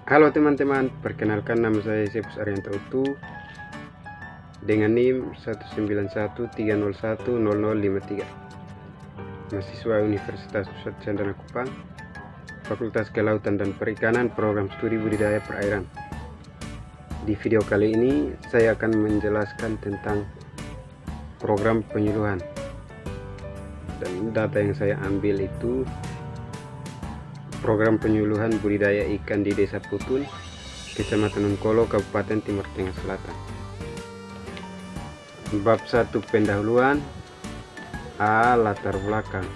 Halo teman-teman, perkenalkan nama saya Sepus Arianto Utu dengan NIM 19130100053, mahasiswa Universitas Pusat Cendana Kupang, Fakultas Kelautan dan Perikanan, Program Studi Budidaya Perairan. Di video kali ini saya akan menjelaskan tentang program penyuluhan, dan data yang saya ambil itu program penyuluhan budidaya ikan di Desa Putun, Kecamatan Ungkolo, Kabupaten Timur Tengah Selatan. Bab 1 pendahuluan. A. Latar belakang.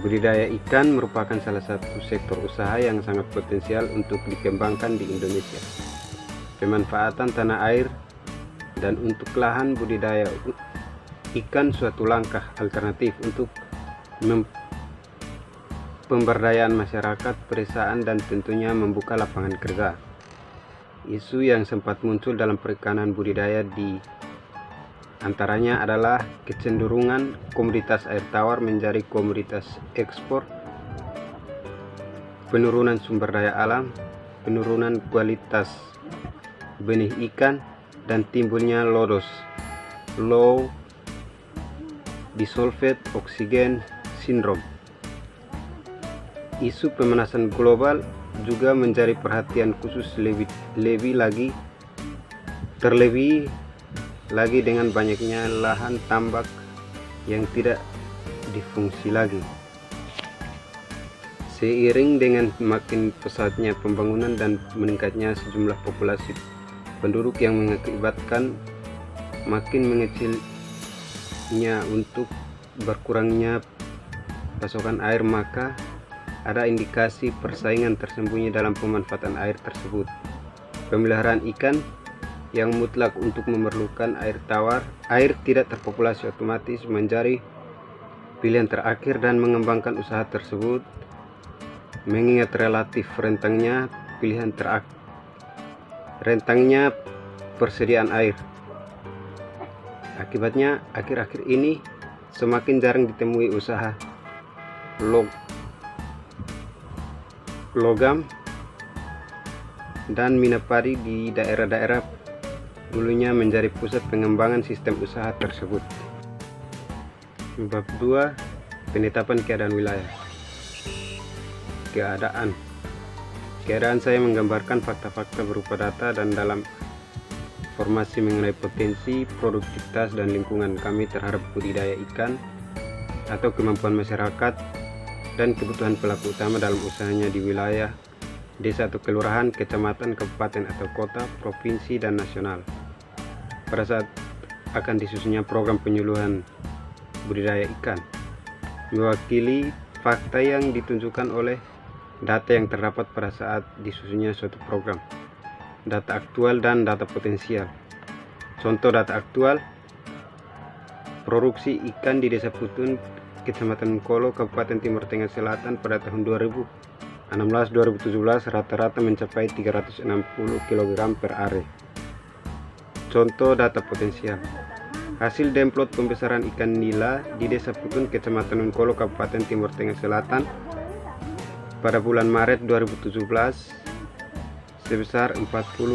Budidaya ikan merupakan salah satu sektor usaha yang sangat potensial untuk dikembangkan di Indonesia. Pemanfaatan tanah air dan untuk lahan budidaya ikan suatu langkah alternatif untuk pemberdayaan masyarakat, pedesaan, dan tentunya membuka lapangan kerja. Isu yang sempat muncul dalam perikanan budidaya di antaranya adalah kecenderungan komoditas air tawar menjadi komoditas ekspor, penurunan sumber daya alam, penurunan kualitas benih ikan, dan timbulnya LODOS, Low Dissolved Oxygen Syndrome. Isu pemanasan global juga menjadi perhatian khusus terlebih lagi dengan banyaknya lahan tambak yang tidak difungsi lagi. Seiring dengan makin pesatnya pembangunan dan meningkatnya sejumlah populasi penduduk yang mengakibatkan makin mengecilnya untuk berkurangnya pasokan air, maka ada indikasi persaingan tersembunyi dalam pemanfaatan air tersebut. Pemeliharaan ikan yang mutlak untuk memerlukan air tawar, air tidak terpopulasi otomatis menjadi pilihan terakhir, dan mengembangkan usaha tersebut mengingat relatif rentangnya persediaan air. Akibatnya, akhir-akhir ini semakin jarang ditemui usaha logam dan mina padi di daerah-daerah dulunya menjadi pusat pengembangan sistem usaha tersebut. Bab 2. Penetapan keadaan wilayah. Keadaan saya menggambarkan fakta-fakta berupa data dan dalam informasi mengenai potensi, produktivitas, dan lingkungan kami terhadap budidaya ikan atau kemampuan masyarakat dan kebutuhan pelaku utama dalam usahanya di wilayah desa atau kelurahan, kecamatan, kabupaten atau kota, provinsi, dan nasional. Pada saat akan disusunnya program penyuluhan budidaya ikan, mewakili fakta yang ditunjukkan oleh data yang terdapat pada saat disusunnya suatu program, data aktual dan data potensial. Contoh data aktual: produksi ikan di Desa Putun, Kecamatan Ungkolo, Kabupaten Timur Tengah Selatan pada tahun 2016-2017 rata-rata mencapai 360 kg per are. Contoh data potensial: hasil demplot pembesaran ikan nila di Desa Putun, Kecamatan Ungkolo, Kabupaten Timur Tengah Selatan pada bulan Maret 2017 sebesar 40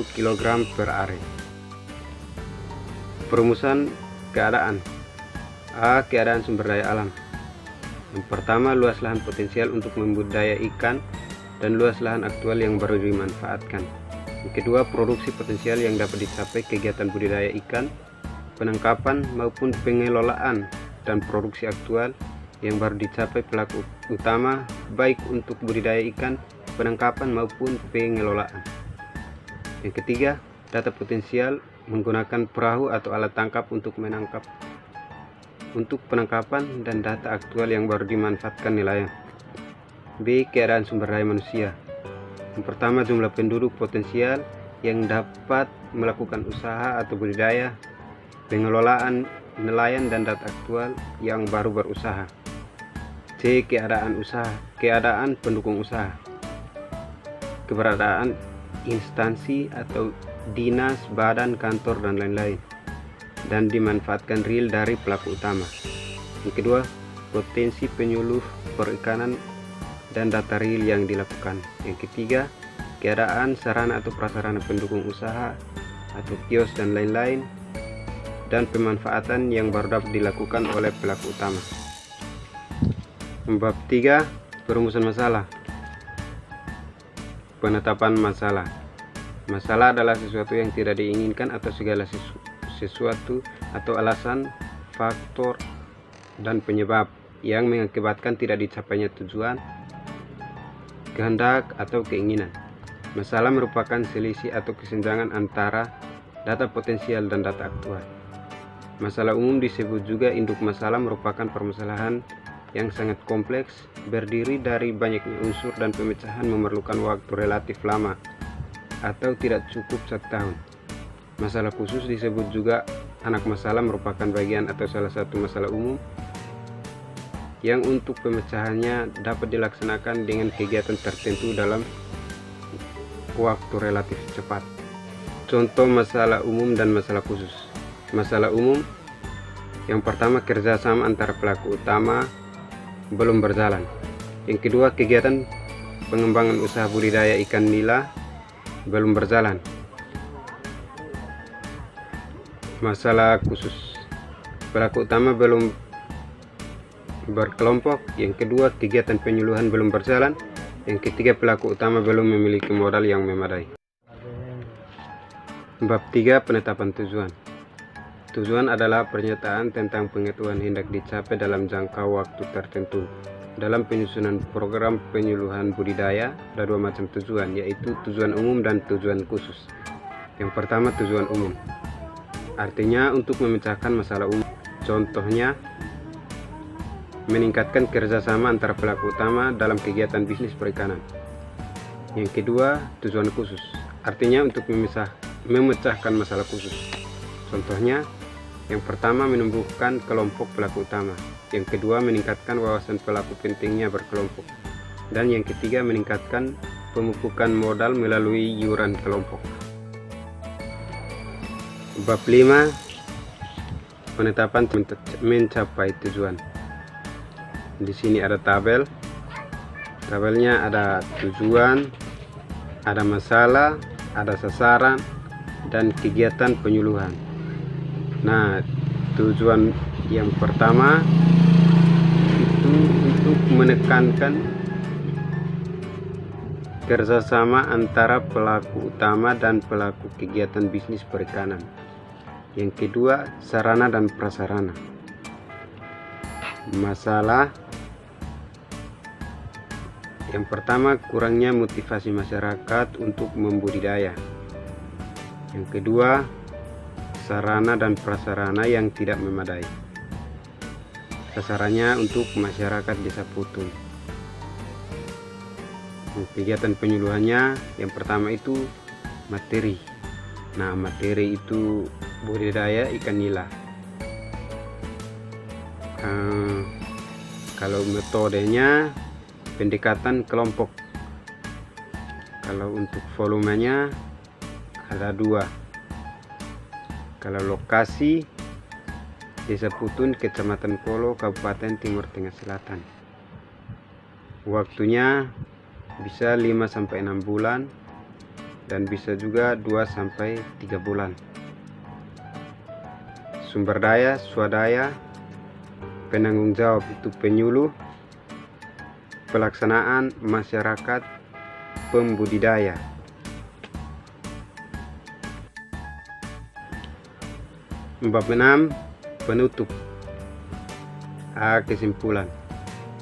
kg per are. Perumusan keadaan. A. Keadaan sumber daya alam. Yang pertama, luas lahan potensial untuk membudidaya ikan dan luas lahan aktual yang baru dimanfaatkan. Yang kedua, produksi potensial yang dapat dicapai kegiatan budidaya ikan, penangkapan maupun pengelolaan, dan produksi aktual yang baru dicapai pelaku utama baik untuk budidaya ikan, penangkapan maupun pengelolaan. Yang ketiga, data potensial menggunakan perahu atau alat tangkap untuk penangkapan dan data aktual yang baru dimanfaatkan nelayan. B. Keadaan sumber daya manusia. Yang pertama, jumlah penduduk potensial yang dapat melakukan usaha atau budidaya, pengelolaan nelayan, dan data aktual yang baru berusaha. C. Keadaan pendukung usaha. Keberadaan instansi atau dinas, badan, kantor, dan lain-lain, dan dimanfaatkan real dari pelaku utama. Yang kedua, potensi penyuluh perikanan dan data real yang dilakukan. Yang ketiga, keadaan sarana atau prasarana pendukung usaha atau kios dan lain-lain, dan pemanfaatan yang baru dapat dilakukan oleh pelaku utama. Bab 3, perumusan masalah. Penetapan masalah. Masalah adalah sesuatu yang tidak diinginkan atau segala sesuatu atau alasan, faktor, dan penyebab yang mengakibatkan tidak dicapainya tujuan, kehendak, atau keinginan. Masalah merupakan selisih atau kesenjangan antara data potensial dan data aktual. Masalah umum disebut juga induk masalah, merupakan permasalahan yang sangat kompleks, berdiri dari banyaknya unsur, dan pemecahan memerlukan waktu relatif lama atau tidak cukup 1 tahun. Masalah khusus disebut juga anak masalah, merupakan bagian atau salah satu masalah umum yang untuk pemecahannya dapat dilaksanakan dengan kegiatan tertentu dalam waktu relatif cepat. Contoh masalah umum dan masalah khusus. Masalah umum yang pertama, kerjasama antara pelaku utama belum berjalan. Yang kedua, kegiatan pengembangan usaha budidaya ikan nila belum berjalan. Masalah khusus, pelaku utama belum berkelompok. Yang kedua, kegiatan penyuluhan belum berjalan. Yang ketiga, pelaku utama belum memiliki modal yang memadai. Bab 3, penetapan tujuan. Tujuan adalah pernyataan tentang pengetahuan hendak dicapai dalam jangka waktu tertentu. Dalam penyusunan program penyuluhan budidaya ada 2 macam tujuan, yaitu tujuan umum dan tujuan khusus. Yang pertama, tujuan umum, artinya untuk memecahkan masalah umum. Contohnya, meningkatkan kerjasama antara pelaku utama dalam kegiatan bisnis perikanan. Yang kedua, tujuan khusus, artinya untuk memecahkan masalah khusus. Contohnya, yang pertama, menumbuhkan kelompok pelaku utama. Yang kedua, meningkatkan wawasan pelaku pentingnya berkelompok. Dan yang ketiga, meningkatkan pemupukan modal melalui iuran kelompok. Bab 5, penetapan mencapai tujuan. Di sini ada tabel. Tabelnya ada tujuan, ada masalah, ada sasaran, dan kegiatan penyuluhan. Nah, tujuan yang pertama itu untuk menekankan kerjasama antara pelaku utama dan pelaku kegiatan bisnis perikanan. Yang kedua, sarana dan prasarana. Masalah yang pertama, kurangnya motivasi masyarakat untuk membudidaya. Yang kedua, sarana dan prasarana yang tidak memadai. Sasarannya untuk masyarakat Desa Putung. Kegiatan penyuluhannya yang pertama itu materi. Nah, materi itu budidaya ikan nila. Kalau metodenya pendekatan kelompok. Kalau untuk volumenya ada 2. Kalau lokasi, Desa Putun, Kecamatan Polo, Kabupaten Timur Tengah Selatan. Waktunya bisa 5-6 bulan dan bisa juga 2-3 bulan. Sumber daya, swadaya, penanggung jawab itu penyuluh, pelaksanaan masyarakat pembudidaya. Bab 6, penutup. Kesimpulan.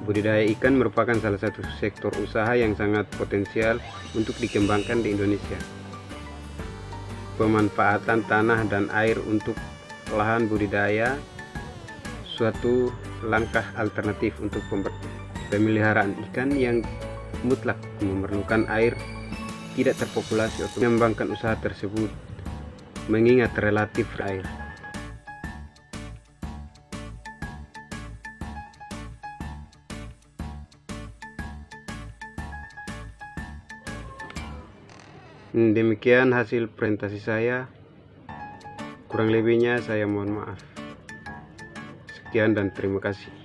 Budidaya ikan merupakan salah satu sektor usaha yang sangat potensial untuk dikembangkan di Indonesia. Pemanfaatan tanah dan air untuk lahan budidaya suatu langkah alternatif untuk pemeliharaan ikan yang mutlak memerlukan air tidak terpopulasi untuk mengembangkan usaha tersebut, mengingat relatif air. Demikian hasil presentasi saya. Kurang lebihnya saya mohon maaf. Sekian dan terima kasih.